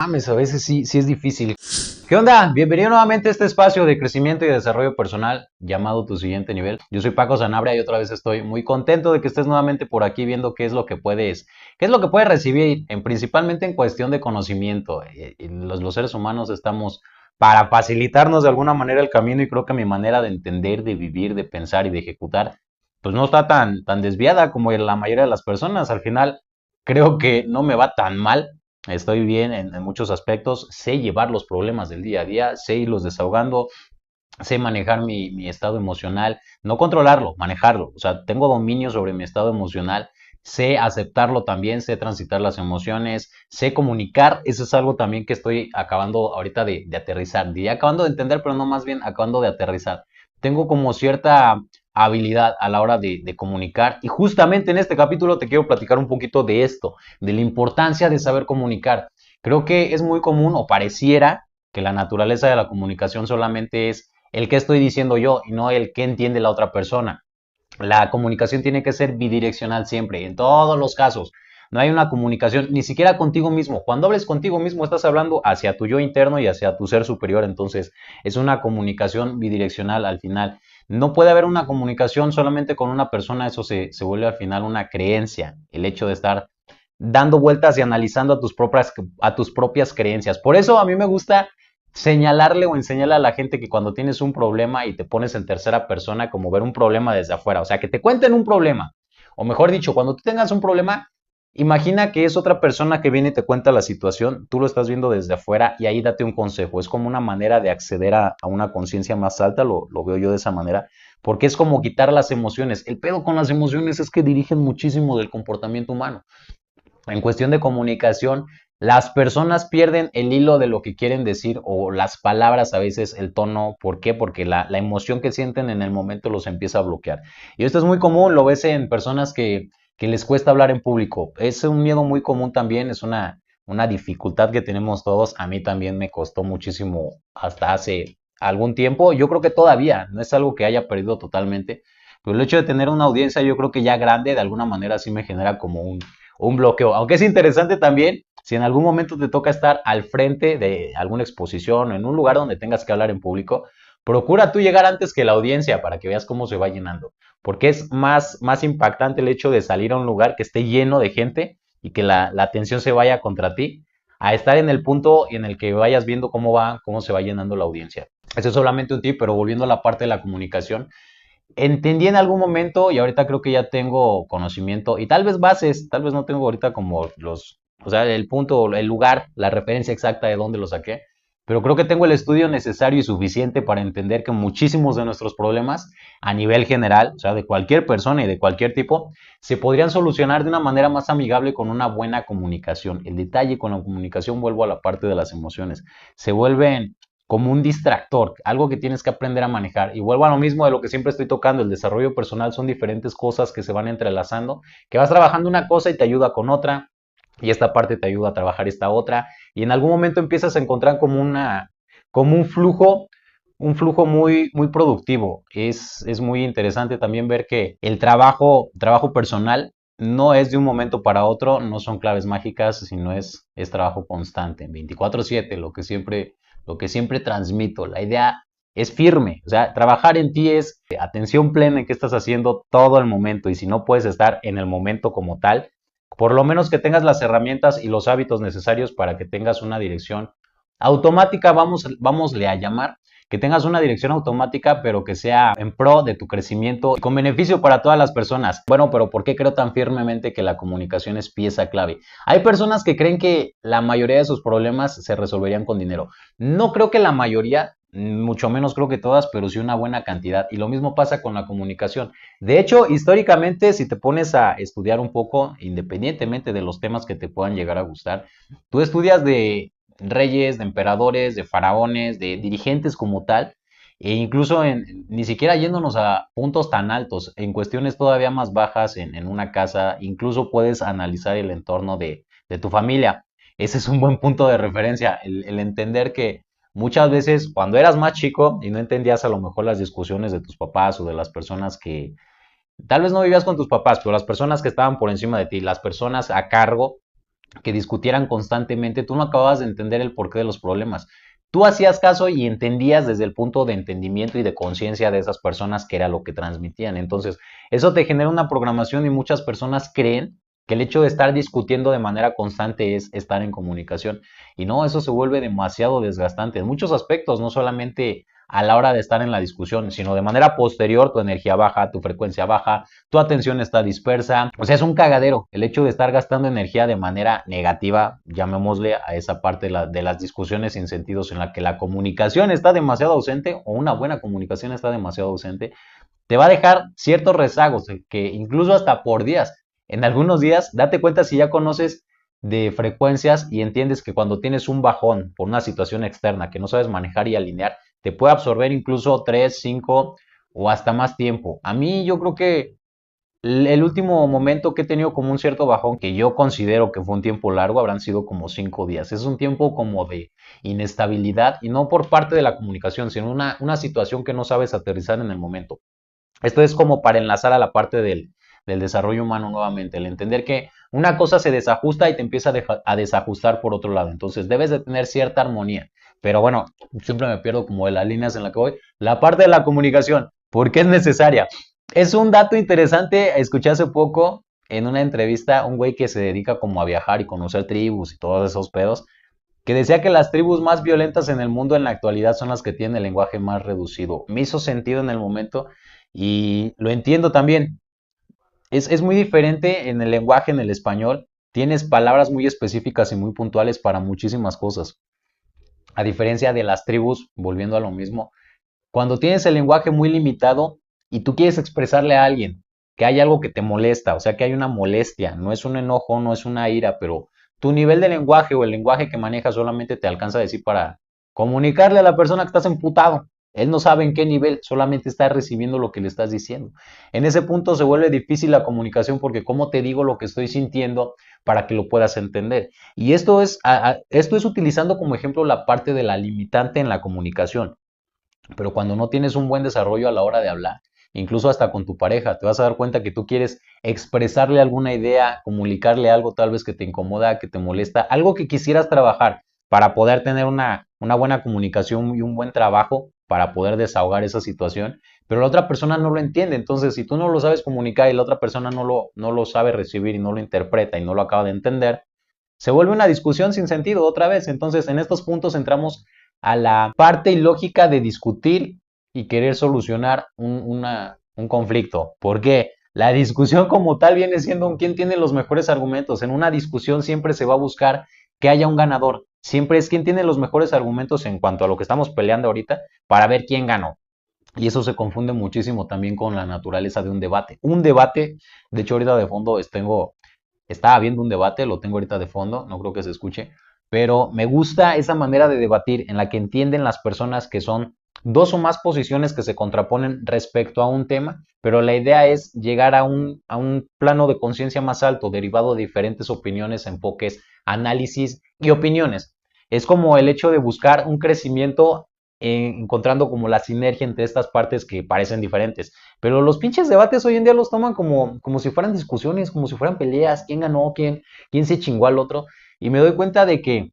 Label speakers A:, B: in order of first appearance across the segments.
A: Mames, a veces sí es difícil. ¿Qué onda? Bienvenido nuevamente a este espacio de crecimiento y desarrollo personal llamado Tu Siguiente Nivel. Yo soy Paco Sanabria y otra vez estoy muy contento de que estés nuevamente por aquí viendo qué es lo que puedes recibir, principalmente en cuestión de conocimiento. Los seres humanos estamos para facilitarnos de alguna manera el camino y creo que mi manera de entender, de vivir, de pensar y de ejecutar, pues no está tan desviada como la mayoría de las personas. Al final, creo que no me va tan mal. Estoy bien en muchos aspectos, sé llevar los problemas del día a día, sé irlos desahogando, sé manejar mi estado emocional, no controlarlo, manejarlo. O sea, tengo dominio sobre mi estado emocional, sé aceptarlo también, sé transitar las emociones, sé comunicar. Eso es algo también que estoy acabando ahorita de aterrizar. Diría acabando de entender, pero no, más bien acabando de aterrizar. Tengo como cierta habilidad a la hora de comunicar y justamente en este capítulo te quiero platicar un poquito de esto, de la importancia de saber comunicar. Creo que es muy común o pareciera que la naturaleza de la comunicación solamente es el que estoy diciendo yo y no el que entiende la otra persona. La comunicación tiene que ser bidireccional siempre, en todos los casos. No hay una comunicación, ni siquiera contigo mismo. Cuando hables contigo mismo, estás hablando hacia tu yo interno y hacia tu ser superior. Entonces, es una comunicación bidireccional al final. No puede haber una comunicación solamente con una persona, eso se vuelve al final una creencia. El hecho de estar dando vueltas y analizando a tus propias creencias. Por eso a mí me gusta señalarle o enseñarle a la gente que cuando tienes un problema y te pones en tercera persona, como ver un problema desde afuera, o sea, que te cuenten un problema, o mejor dicho, cuando tú tengas un problema, imagina que es otra persona que viene y te cuenta la situación, tú lo estás viendo desde afuera y ahí date un consejo, es como una manera de acceder a una conciencia más alta, lo veo yo de esa manera, porque es como quitar las emociones. El pedo con las emociones es que dirigen muchísimo del comportamiento humano. En cuestión de comunicación, las personas pierden el hilo de lo que quieren decir o las palabras a veces, el tono. ¿Por qué? Porque la emoción que sienten en el momento los empieza a bloquear. Y esto es muy común, lo ves en personas que les cuesta hablar en público. Es un miedo muy común también, es una dificultad que tenemos todos. A mí también me costó muchísimo hasta hace algún tiempo. Yo creo que todavía no es algo que haya perdido totalmente. Pero el hecho de tener una audiencia, yo creo que ya grande, de alguna manera sí me genera como un bloqueo. Aunque es interesante también, si en algún momento te toca estar al frente de alguna exposición o en un lugar donde tengas que hablar en público, procura tú llegar antes que la audiencia para que veas cómo se va llenando. Porque es más impactante el hecho de salir a un lugar que esté lleno de gente y que la atención se vaya contra ti, a estar en el punto en el que vayas viendo cómo se va llenando la audiencia. Eso es solamente un tip, pero volviendo a la parte de la comunicación, entendí en algún momento y ahorita creo que ya tengo conocimiento y tal vez bases, tal vez no tengo ahorita como o sea, el punto, el lugar, la referencia exacta de dónde lo saqué, pero creo que tengo el estudio necesario y suficiente para entender que muchísimos de nuestros problemas a nivel general, o sea, de cualquier persona y de cualquier tipo, se podrían solucionar de una manera más amigable con una buena comunicación. El detalle con la comunicación, vuelvo a la parte de las emociones, se vuelven como un distractor, algo que tienes que aprender a manejar. Y vuelvo a lo mismo de lo que siempre estoy tocando, el desarrollo personal son diferentes cosas que se van entrelazando, que vas trabajando una cosa y te ayuda con otra, y esta parte te ayuda a trabajar esta otra, y en algún momento empiezas a encontrar como un flujo muy productivo. Es muy interesante también ver que el trabajo personal no es de un momento para otro, no son claves mágicas, sino es trabajo constante, 24/7, lo que siempre transmito. La idea es firme, o sea, trabajar en ti es atención plena en qué estás haciendo todo el momento y si no puedes estar en el momento como tal, por lo menos que tengas las herramientas y los hábitos necesarios para que tengas una dirección automática, vamosle a llamar, que tengas una dirección automática, pero que sea en pro de tu crecimiento y con beneficio para todas las personas. Bueno, pero ¿por qué creo tan firmemente que la comunicación es pieza clave? Hay personas que creen que la mayoría de sus problemas se resolverían con dinero. No creo que la mayoría, mucho menos creo que todas, pero sí una buena cantidad. Y lo mismo pasa con la comunicación. De hecho, históricamente, si te pones a estudiar un poco, independientemente de los temas que te puedan llegar a gustar, tú estudias de reyes, de emperadores, de faraones, de dirigentes como tal, e incluso ni siquiera yéndonos a puntos tan altos, en cuestiones todavía más bajas en una casa, incluso puedes analizar el entorno de tu familia. Ese es un buen punto de referencia, el entender que muchas veces cuando eras más chico y no entendías a lo mejor las discusiones de tus papás o de las personas que tal vez no vivías con tus papás, pero las personas que estaban por encima de ti, las personas a cargo, que discutieran constantemente, tú no acababas de entender el porqué de los problemas. Tú hacías caso y entendías desde el punto de entendimiento y de conciencia de esas personas que era lo que transmitían. Entonces, eso te genera una programación y muchas personas creen que el hecho de estar discutiendo de manera constante es estar en comunicación. Y no, eso se vuelve demasiado desgastante en muchos aspectos, no solamente a la hora de estar en la discusión, sino de manera posterior, tu energía baja, tu frecuencia baja, tu atención está dispersa. O sea, es un cagadero el hecho de estar gastando energía de manera negativa, llamémosle a esa parte de las discusiones sin sentidos en la que la comunicación está demasiado ausente o una buena comunicación está demasiado ausente. Te va a dejar ciertos rezagos que incluso hasta por días. En algunos días, date cuenta si ya conoces de frecuencias y entiendes que cuando tienes un bajón por una situación externa que no sabes manejar y alinear, te puede absorber incluso 3, 5 o hasta más tiempo. A mí yo creo que el último momento que he tenido como un cierto bajón, que yo considero que fue un tiempo largo, habrán sido como 5 días. Es un tiempo como de inestabilidad y no por parte de la comunicación, sino una situación que no sabes aterrizar en el momento. Esto es como para enlazar a la parte del desarrollo humano nuevamente, el entender que una cosa se desajusta y te empieza a desajustar por otro lado. Entonces debes de tener cierta armonía. Pero bueno, siempre me pierdo como de las líneas en las que voy. La parte de la comunicación, ¿por qué es necesaria? Es un dato interesante, escuché hace poco en una entrevista un güey que se dedica como a viajar y conocer tribus y todos esos pedos, que decía que las tribus más violentas en el mundo en la actualidad son las que tienen el lenguaje más reducido. Me hizo sentido en el momento y lo entiendo también. Es muy diferente en el lenguaje, en el español. Tienes palabras muy específicas y muy puntuales para muchísimas cosas. A diferencia de las tribus, volviendo a lo mismo, cuando tienes el lenguaje muy limitado y tú quieres expresarle a alguien que hay algo que te molesta, o sea, que hay una molestia, no es un enojo, no es una ira, pero tu nivel de lenguaje o el lenguaje que manejas solamente te alcanza a decir para comunicarle a la persona que estás emputado. Él no sabe en qué nivel, solamente está recibiendo lo que le estás diciendo. En ese punto se vuelve difícil la comunicación porque cómo te digo lo que estoy sintiendo para que lo puedas entender. Y esto es utilizando como ejemplo la parte de la limitante en la comunicación. Pero cuando no tienes un buen desarrollo a la hora de hablar, incluso hasta con tu pareja, te vas a dar cuenta que tú quieres expresarle alguna idea, comunicarle algo tal vez que te incomoda, que te molesta, algo que quisieras trabajar para poder tener una buena comunicación y un buen trabajo para poder desahogar esa situación, pero la otra persona no lo entiende. Entonces, si tú no lo sabes comunicar y la otra persona no lo sabe recibir y no lo interpreta y no lo acaba de entender, se vuelve una discusión sin sentido otra vez. Entonces, en estos puntos entramos a la parte ilógica de discutir y querer solucionar un conflicto. ¿Por qué? La discusión como tal viene siendo un quién tiene los mejores argumentos. En una discusión siempre se va a buscar que haya un ganador. Siempre es quién tiene los mejores argumentos en cuanto a lo que estamos peleando ahorita para ver quién ganó. Y eso se confunde muchísimo también con la naturaleza de un debate. Un debate, de hecho ahorita de fondo estaba viendo un debate, lo tengo ahorita de fondo, no creo que se escuche, pero me gusta esa manera de debatir en la que entienden las personas que son dos o más posiciones que se contraponen respecto a un tema, pero la idea es llegar a un plano de conciencia más alto, derivado de diferentes opiniones, enfoques, análisis y opiniones. Es como el hecho de buscar un crecimiento encontrando como la sinergia entre estas partes que parecen diferentes. Pero los pinches debates hoy en día los toman como si fueran discusiones, como si fueran peleas, quién ganó, quién se chingó al otro. Y me doy cuenta de que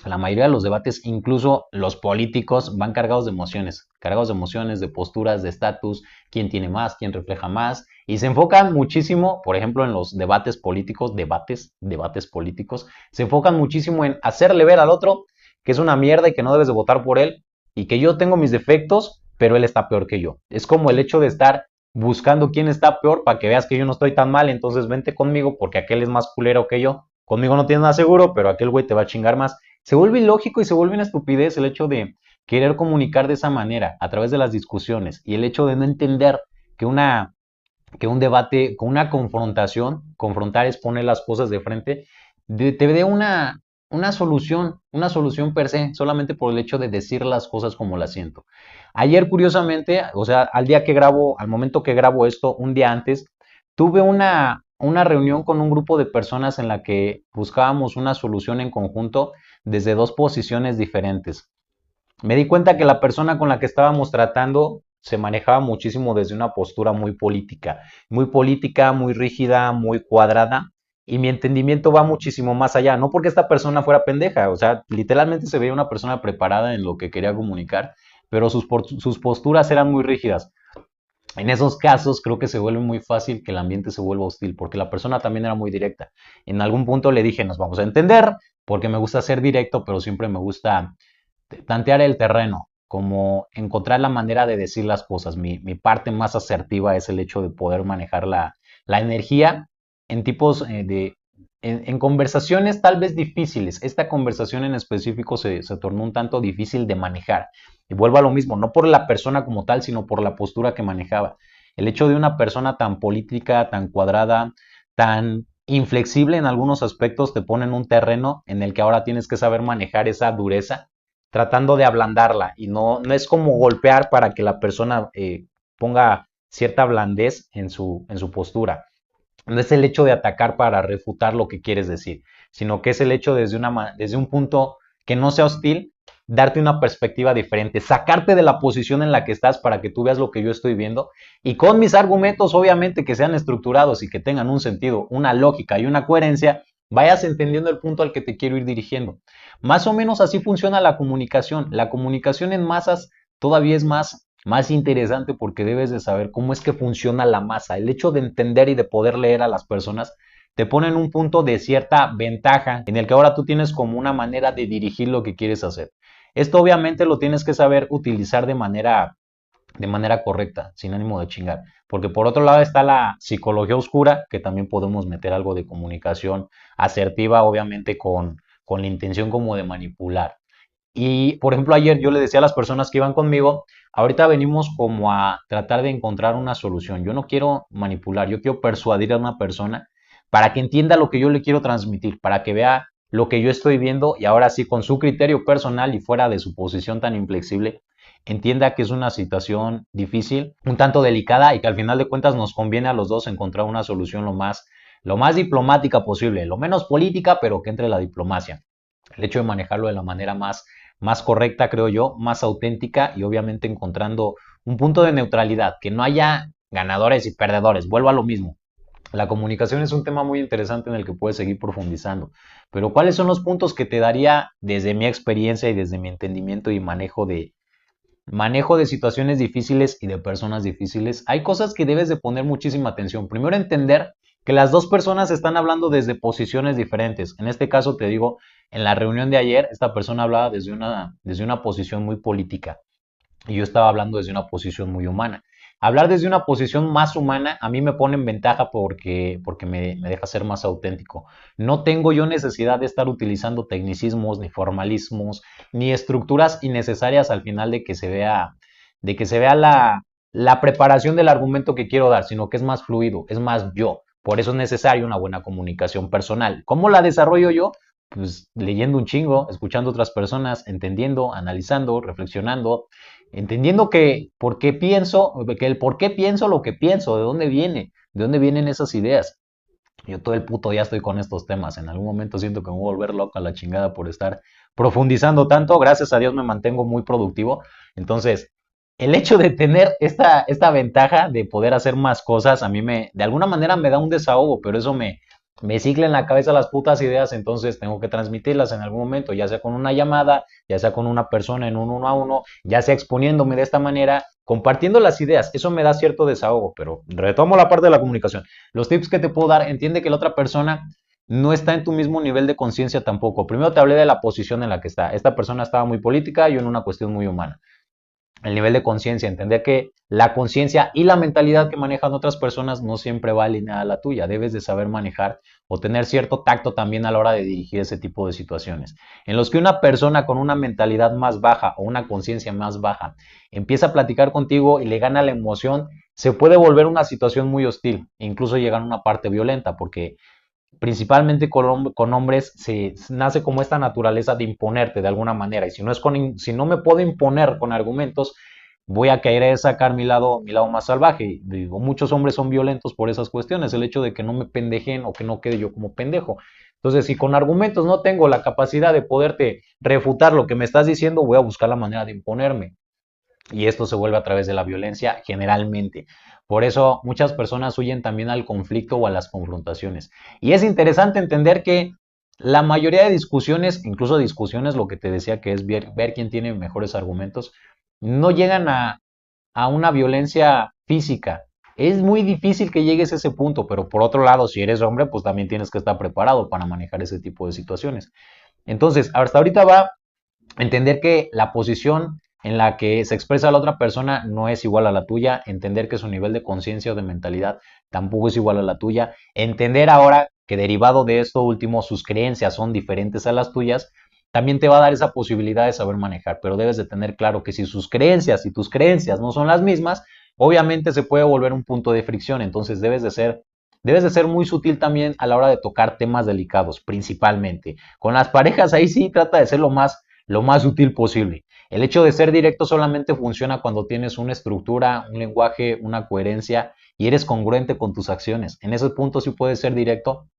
A: la mayoría de los debates, incluso los políticos, van cargados de emociones, de posturas, de estatus, quién tiene más, quién refleja más, y se enfocan muchísimo, por ejemplo, en los debates políticos, debates políticos, se enfocan muchísimo en hacerle ver al otro que es una mierda y que no debes de votar por él, y que yo tengo mis defectos, pero él está peor que yo. Es como el hecho de estar buscando quién está peor para que veas que yo no estoy tan mal, entonces vente conmigo porque aquel es más culero que yo. Conmigo no tienes nada seguro, pero aquel güey te va a chingar más. Se vuelve ilógico y se vuelve una estupidez el hecho de querer comunicar de esa manera a través de las discusiones y el hecho de no entender que que un debate, con una confrontación, confrontar es poner las cosas de frente, te dé una solución per se, solamente por el hecho de decir las cosas como las siento. Ayer, curiosamente, o sea, al momento que grabo esto, un día antes, tuve una reunión con un grupo de personas en la que buscábamos una solución en conjunto desde dos posiciones diferentes. Me di cuenta que la persona con la que estábamos tratando se manejaba muchísimo desde una postura muy política, muy rígida, muy cuadrada, y mi entendimiento va muchísimo más allá. No porque esta persona fuera pendeja, o sea, literalmente se veía una persona preparada en lo que quería comunicar, pero sus posturas eran muy rígidas. En esos casos creo que se vuelve muy fácil que el ambiente se vuelva hostil, porque la persona también era muy directa. En algún punto le dije, nos vamos a entender, porque me gusta ser directo, pero siempre me gusta tantear el terreno, como encontrar la manera de decir las cosas. Mi parte más asertiva es el hecho de poder manejar la energía en tipos en conversaciones tal vez difíciles. Esta conversación en específico se tornó un tanto difícil de manejar. Y vuelvo a lo mismo, no por la persona como tal, sino por la postura que manejaba. El hecho de una persona tan política, tan cuadrada, tan inflexible en algunos aspectos, te pone en un terreno en el que ahora tienes que saber manejar esa dureza, tratando de ablandarla. Y no es como golpear para que la persona ponga cierta blandez en su postura. No es el hecho de atacar para refutar lo que quieres decir, sino que es el hecho desde un punto que no sea hostil, darte una perspectiva diferente, sacarte de la posición en la que estás para que tú veas lo que yo estoy viendo y con mis argumentos obviamente que sean estructurados y que tengan un sentido, una lógica y una coherencia, vayas entendiendo el punto al que te quiero ir dirigiendo. Más o menos así funciona la comunicación. La comunicación en masas todavía es más interesante porque debes de saber cómo es que funciona la masa. El hecho de entender y de poder leer a las personas te pone en un punto de cierta ventaja en el que ahora tú tienes como una manera de dirigir lo que quieres hacer. Esto obviamente lo tienes que saber utilizar de manera correcta, sin ánimo de chingar. Porque por otro lado está la psicología oscura, que también podemos meter algo de comunicación asertiva, obviamente con la intención como de manipular. Y, por ejemplo, ayer yo le decía a las personas que iban conmigo, ahorita venimos como a tratar de encontrar una solución. Yo no quiero manipular, yo quiero persuadir a una persona para que entienda lo que yo le quiero transmitir, para que vea lo que yo estoy viendo y ahora sí, con su criterio personal y fuera de su posición tan inflexible, entienda que es una situación difícil, un tanto delicada y que al final de cuentas nos conviene a los dos encontrar una solución lo más diplomática posible, lo menos política, pero que entre la diplomacia. El hecho de manejarlo de la manera más correcta, creo yo, más auténtica y obviamente encontrando un punto de neutralidad, que no haya ganadores y perdedores. Vuelvo a lo mismo. La comunicación es un tema muy interesante en el que puedes seguir profundizando, pero ¿cuáles son los puntos que te daría desde mi experiencia y desde mi entendimiento y manejo de situaciones difíciles y de personas difíciles? Hay cosas que debes de poner muchísima atención. Primero, entender que las dos personas están hablando desde posiciones diferentes. En este caso, te digo, en la reunión de ayer, esta persona hablaba desde una posición muy política y yo estaba hablando desde una posición muy humana. Hablar desde una posición más humana a mí me pone en ventaja porque me deja ser más auténtico. No tengo yo necesidad de estar utilizando tecnicismos, ni formalismos, ni estructuras innecesarias al final de que se vea la preparación del argumento que quiero dar, sino que es más fluido, es más yo. Por eso es necesaria una buena comunicación personal. ¿Cómo la desarrollo yo? Pues leyendo un chingo, escuchando a otras personas, entendiendo, analizando, reflexionando, entendiendo que el por qué pienso lo que pienso, de dónde vienen esas ideas. Yo todo el puto día estoy con estos temas. En algún momento siento que me voy a volver loca la chingada por estar profundizando tanto. Gracias a Dios me mantengo muy productivo. Entonces, el hecho de tener esta ventaja de poder hacer más cosas, de alguna manera me da un desahogo, pero eso me cicla en la cabeza las putas ideas, entonces tengo que transmitirlas en algún momento, ya sea con una llamada, ya sea con una persona en un uno a uno, ya sea exponiéndome de esta manera, compartiendo las ideas. Eso me da cierto desahogo, pero retomo la parte de la comunicación. Los tips que te puedo dar: entiende que la otra persona no está en tu mismo nivel de conciencia tampoco. Primero te hablé de la posición en la que está. Esta persona estaba muy política, yo en una cuestión muy humana. El nivel de conciencia, entender que la conciencia y la mentalidad que manejan otras personas no siempre va alineada a la tuya. Debes de saber manejar o tener cierto tacto también a la hora de dirigir ese tipo de situaciones. En los que una persona con una mentalidad más baja o una conciencia más baja empieza a platicar contigo y le gana la emoción, se puede volver una situación muy hostil, e incluso llegar a una parte violenta, porque principalmente con hombres se nace como esta naturaleza de imponerte de alguna manera, y si no me puedo imponer con argumentos, voy a caer a sacar mi lado más salvaje. Digo, muchos hombres son violentos por esas cuestiones, el hecho de que no me pendejen o que no quede yo como pendejo. Entonces, si con argumentos no tengo la capacidad de poderte refutar lo que me estás diciendo, voy a buscar la manera de imponerme. y esto se vuelve a través de la violencia generalmente. Por eso muchas personas huyen también al conflicto o a las confrontaciones. Y es interesante entender que la mayoría de discusiones, incluso discusiones, lo que te decía que es ver quién tiene mejores argumentos, no llegan a una violencia física. Es muy difícil que llegues a ese punto, pero por otro lado, si eres hombre, pues también tienes que estar preparado para manejar ese tipo de situaciones. Entonces, hasta ahorita va entender que la posición en la que se expresa la otra persona no es igual a la tuya, entender que su nivel de conciencia o de mentalidad tampoco es igual a la tuya, entender ahora que derivado de esto último sus creencias son diferentes a las tuyas, también te va a dar esa posibilidad de saber manejar, pero debes de tener claro que si sus creencias y tus creencias no son las mismas, obviamente se puede volver un punto de fricción, entonces debes de ser muy sutil también a la hora de tocar temas delicados, principalmente. Con las parejas ahí sí trata de ser lo más útil posible. El hecho de ser directo solamente funciona cuando tienes una estructura, un lenguaje, una coherencia y eres congruente con tus acciones. En ese punto sí puedes ser directo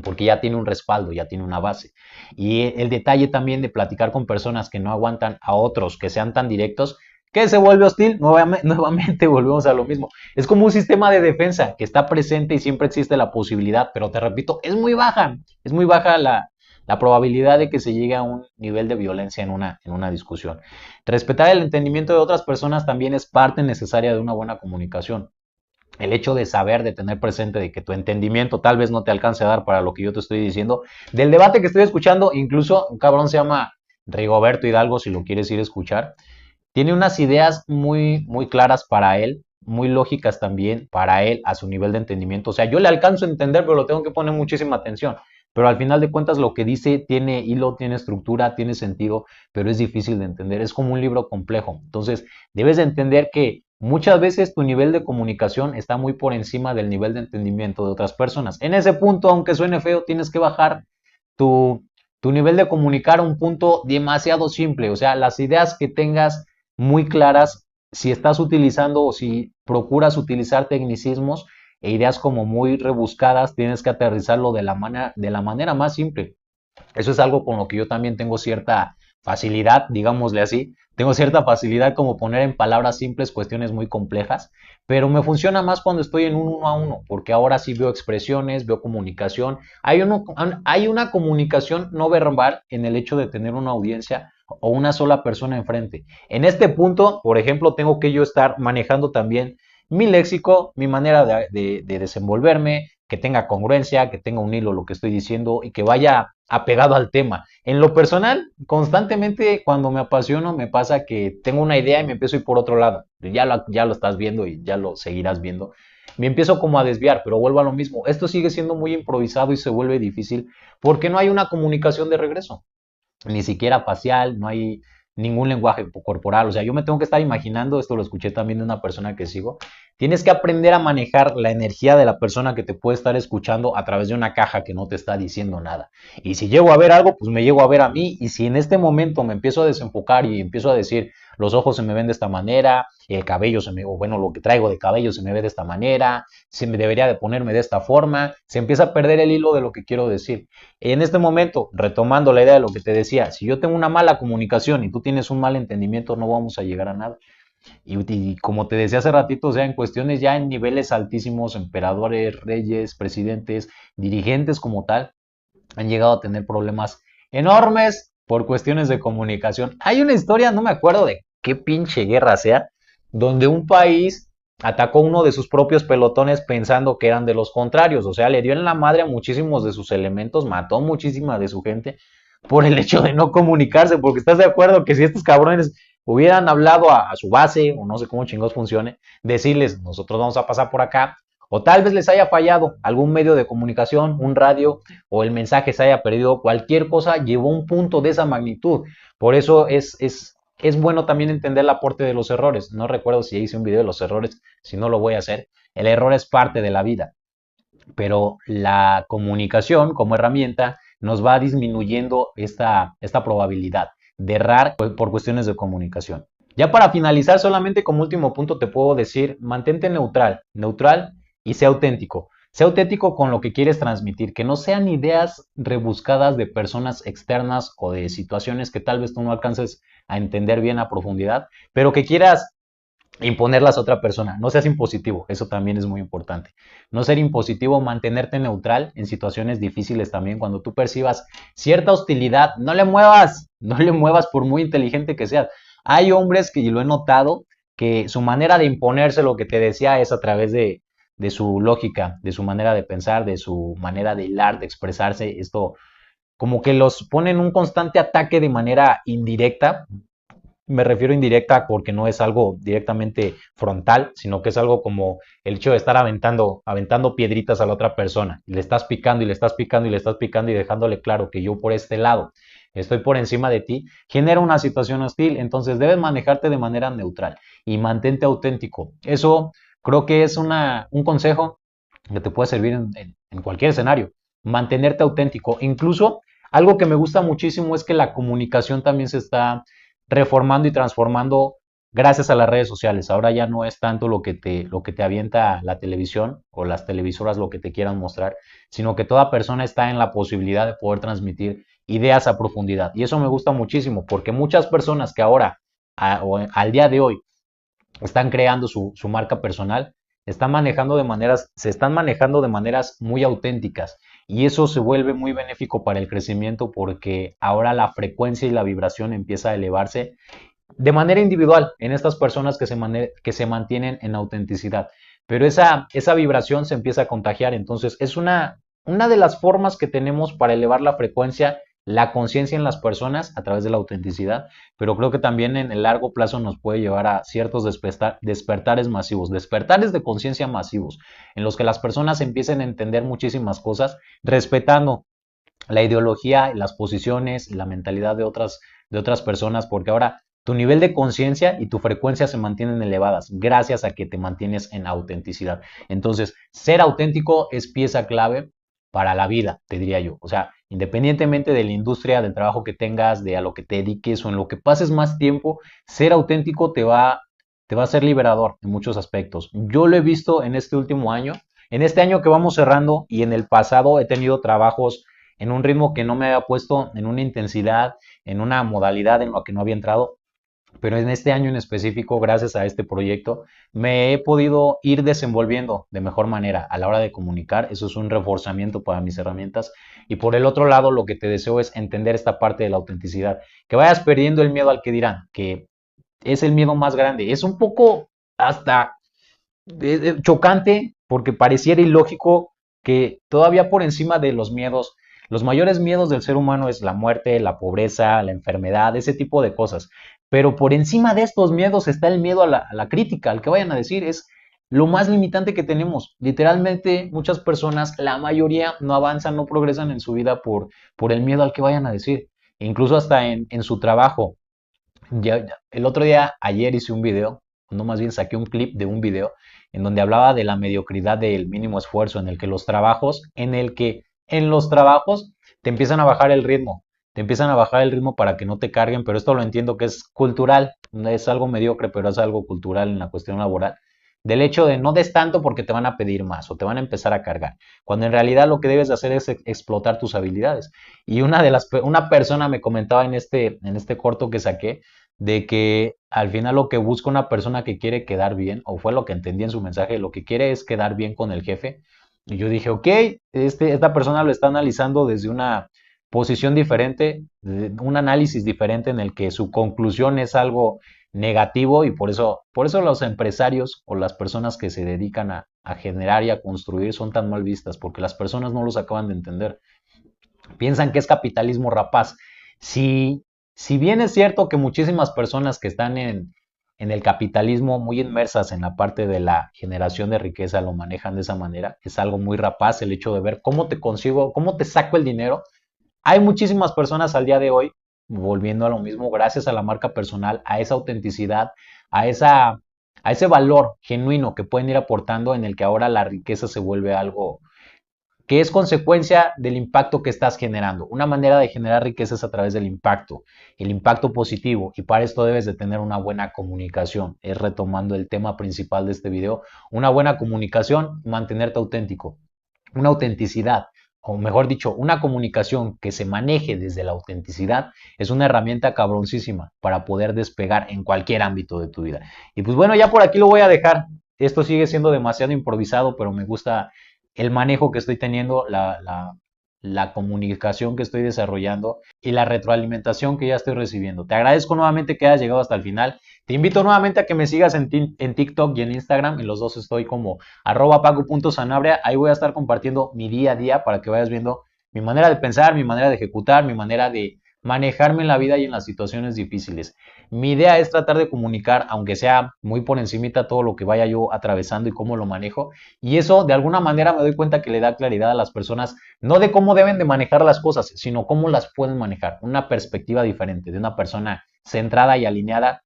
A: porque ya tiene un respaldo, ya tiene una base. Y el detalle también de platicar con personas que no aguantan a otros que sean tan directos, que se vuelve hostil, nuevamente volvemos a lo mismo. Es como un sistema de defensa que está presente y siempre existe la posibilidad, pero te repito, es muy baja la probabilidad de que se llegue a un nivel de violencia en una discusión. Respetar el entendimiento de otras personas también es parte necesaria de una buena comunicación. El hecho de saber, de tener presente de que tu entendimiento tal vez no te alcance a dar para lo que yo te estoy diciendo. Del debate que estoy escuchando, incluso un cabrón se llama Rigoberto Hidalgo, si lo quieres ir a escuchar. Tiene unas ideas muy claras para él, muy lógicas también para él, a su nivel de entendimiento. O sea, yo le alcanzo a entender, pero lo tengo que poner muchísima atención. Pero al final de cuentas lo que dice tiene hilo, tiene estructura, tiene sentido, pero es difícil de entender. Es como un libro complejo. Entonces, debes de entender que muchas veces tu nivel de comunicación está muy por encima del nivel de entendimiento de otras personas. En ese punto, aunque suene feo, tienes que bajar tu, tu nivel de comunicar a un punto demasiado simple. O sea, las ideas que tengas muy claras, si estás utilizando o si procuras utilizar tecnicismos e ideas como muy rebuscadas, tienes que aterrizarlo de la manera más simple. Eso es algo con lo que yo también tengo cierta facilidad, digámosle así. Tengo cierta facilidad como poner en palabras simples cuestiones muy complejas, pero me funciona más cuando estoy en un uno a uno, porque ahora sí veo expresiones, veo comunicación. Hay una comunicación no verbal en el hecho de tener una audiencia o una sola persona enfrente. En este punto, por ejemplo, tengo que yo estar manejando también mi léxico, mi manera de desenvolverme, que tenga congruencia, que tenga un hilo lo que estoy diciendo y que vaya apegado al tema. En lo personal, constantemente cuando me apasiono me pasa que tengo una idea y me empiezo a ir por otro lado. Ya lo estás viendo y ya lo seguirás viendo. Me empiezo como a desviar, pero vuelvo a lo mismo. Esto sigue siendo muy improvisado y se vuelve difícil porque no hay una comunicación de regreso, ni siquiera facial, no hay ningún lenguaje corporal. O sea, yo me tengo que estar imaginando, esto lo escuché también de una persona que sigo, tienes que aprender a manejar la energía de la persona que te puede estar escuchando a través de una caja que no te está diciendo nada. Y si llego a ver algo, pues me llego a ver a mí. Y si en este momento me empiezo a desenfocar y empiezo a decir, los ojos se me ven de esta manera, el cabello se me, o bueno, lo que traigo de cabello se me ve de esta manera, se me debería de ponerme de esta forma, se empieza a perder el hilo de lo que quiero decir. En este momento, retomando la idea de lo que te decía, si yo tengo una mala comunicación y tú tienes un mal entendimiento, no vamos a llegar a nada. Y como te decía hace ratito, o sea, en cuestiones ya en niveles altísimos, emperadores, reyes, presidentes, dirigentes como tal, han llegado a tener problemas enormes por cuestiones de comunicación. Hay una historia, no me acuerdo de qué pinche guerra sea, donde un país atacó uno de sus propios pelotones pensando que eran de los contrarios, o sea, le dio en la madre a muchísimos de sus elementos, mató muchísima de su gente por el hecho de no comunicarse, porque estás de acuerdo que si estos cabrones hubieran hablado a su base, o no sé cómo chingos funcione, decirles, nosotros vamos a pasar por acá, o tal vez les haya fallado algún medio de comunicación, un radio, o el mensaje se haya perdido, cualquier cosa llevó un punto de esa magnitud. Por eso es bueno también entender el aporte de los errores. No recuerdo si hice un video de los errores, si no lo voy a hacer. El error es parte de la vida, pero la comunicación como herramienta nos va disminuyendo esta probabilidad de errar por cuestiones de comunicación. Ya para finalizar, solamente como último punto te puedo decir, mantente neutral y sea auténtico. Sea auténtico con lo que quieres transmitir, que no sean ideas rebuscadas de personas externas o de situaciones que tal vez tú no alcances a entender bien a profundidad, pero que quieras imponerlas a otra persona. No seas impositivo, eso también es muy importante. No ser impositivo, mantenerte neutral en situaciones difíciles también. Cuando tú percibas cierta hostilidad, no le muevas, no le muevas por muy inteligente que seas. Hay hombres que, y lo he notado, que su manera de imponerse, lo que te decía, es a través de su lógica, de su manera de pensar, de su manera de hilar, de expresarse. Esto como que los pone en un constante ataque de manera indirecta. Me refiero indirecta porque no es algo directamente frontal, sino que es algo como el hecho de estar aventando piedritas a la otra persona. Y le estás picando y le estás picando y le estás picando y dejándole claro que yo por este lado estoy por encima de ti, genera una situación hostil. Entonces debes manejarte de manera neutral y mantente auténtico. Eso creo que es un consejo que te puede servir en cualquier escenario. Mantenerte auténtico. Incluso algo que me gusta muchísimo es que la comunicación también se está reformando y transformando gracias a las redes sociales. Ahora ya no es tanto lo que te avienta la televisión o las televisoras lo que te quieran mostrar, sino que toda persona está en la posibilidad de poder transmitir ideas a profundidad. Y eso me gusta muchísimo porque muchas personas que ahora, al día de hoy, están creando su marca personal, se están manejando de maneras muy auténticas y eso se vuelve muy benéfico para el crecimiento porque ahora la frecuencia y la vibración empieza a elevarse de manera individual en estas personas que se mantienen en autenticidad. Pero esa vibración se empieza a contagiar, entonces es una de las formas que tenemos para elevar la frecuencia, la conciencia en las personas a través de la autenticidad, pero creo que también en el largo plazo nos puede llevar a ciertos despertares masivos, despertares de conciencia masivos, en los que las personas empiecen a entender muchísimas cosas, respetando la ideología, las posiciones, la mentalidad de otras personas, porque ahora tu nivel de conciencia y tu frecuencia se mantienen elevadas gracias a que te mantienes en autenticidad. Entonces, ser auténtico es pieza clave para la vida, te diría yo. O sea, independientemente de la industria, del trabajo que tengas, de a lo que te dediques o en lo que pases más tiempo, ser auténtico te va a ser liberador en muchos aspectos. Yo lo he visto en este último año, en este año que vamos cerrando y en el pasado he tenido trabajos en un ritmo que no me había puesto, en una intensidad, en una modalidad en la que no había entrado. Pero en este año en específico, gracias a este proyecto, me he podido ir desenvolviendo de mejor manera a la hora de comunicar. Eso es un reforzamiento para mis herramientas. Y por el otro lado, lo que te deseo es entender esta parte de la autenticidad. Que vayas perdiendo el miedo al que dirán, que es el miedo más grande. Es un poco hasta chocante porque pareciera ilógico que todavía por encima de los miedos, los mayores miedos del ser humano es la muerte, la pobreza, la enfermedad, ese tipo de cosas. Pero por encima de estos miedos está el miedo a la crítica, al que vayan a decir, es lo más limitante que tenemos. Literalmente muchas personas, la mayoría no avanzan, no progresan en su vida por el miedo al que vayan a decir. Incluso hasta en su trabajo. El otro día, ayer hice un video, no más bien saqué un clip de un video en donde hablaba de la mediocridad del mínimo esfuerzo, en que en los trabajos te empiezan a bajar el ritmo, te empiezan a bajar el ritmo para que no te carguen, pero esto lo entiendo que es cultural, no es algo mediocre, pero es algo cultural en la cuestión laboral, del hecho de no des tanto porque te van a pedir más o te van a empezar a cargar, cuando en realidad lo que debes de hacer es explotar tus habilidades. Y una persona me comentaba en este corto que saqué, de que al final lo que busca una persona que quiere quedar bien, o fue lo que entendí en su mensaje, lo que quiere es quedar bien con el jefe. Y yo dije, ok, esta persona lo está analizando desde una posición diferente, un análisis diferente en el que su conclusión es algo negativo y por eso los empresarios o las personas que se dedican a generar y a construir son tan mal vistas, porque las personas no los acaban de entender. Piensan que es capitalismo rapaz. Si, si bien es cierto que muchísimas personas que están en el capitalismo muy inmersas en la parte de la generación de riqueza lo manejan de esa manera, es algo muy rapaz el hecho de ver cómo te consigo, cómo te saco el dinero. Hay muchísimas personas al día de hoy, volviendo a lo mismo, gracias a la marca personal, a esa autenticidad, a a ese valor genuino que pueden ir aportando en el que ahora la riqueza se vuelve algo que es consecuencia del impacto que estás generando. Una manera de generar riqueza es a través del impacto, el impacto positivo, y para esto debes de tener una buena comunicación. Es retomando el tema principal de este video, una buena comunicación, mantenerte auténtico, una autenticidad. o mejor dicho, una comunicación que se maneje desde la autenticidad es una herramienta cabroncísima para poder despegar en cualquier ámbito de tu vida. Y pues bueno, ya por aquí lo voy a dejar. Esto sigue siendo demasiado improvisado, pero me gusta el manejo que estoy teniendo, la comunicación que estoy desarrollando y la retroalimentación que ya estoy recibiendo. Te agradezco nuevamente que hayas llegado hasta el final. Te invito nuevamente a que me sigas en TikTok y en Instagram. En los dos estoy como @paco.sanabria. Ahí voy a estar compartiendo mi día a día para que vayas viendo mi manera de pensar, mi manera de ejecutar, mi manera de manejarme en la vida y en las situaciones difíciles. Mi idea es tratar de comunicar, aunque sea muy por encimita, todo lo que vaya yo atravesando y cómo lo manejo. Y eso, de alguna manera, me doy cuenta que le da claridad a las personas, no de cómo deben de manejar las cosas, sino cómo las pueden manejar. Una perspectiva diferente de una persona centrada y alineada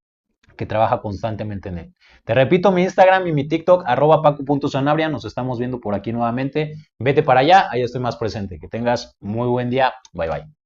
A: que trabaja constantemente en él. Te repito, mi Instagram y mi TikTok, @paco.sanabria. Nos estamos viendo por aquí nuevamente. Vete para allá, ahí estoy más presente. Que tengas muy buen día. Bye bye.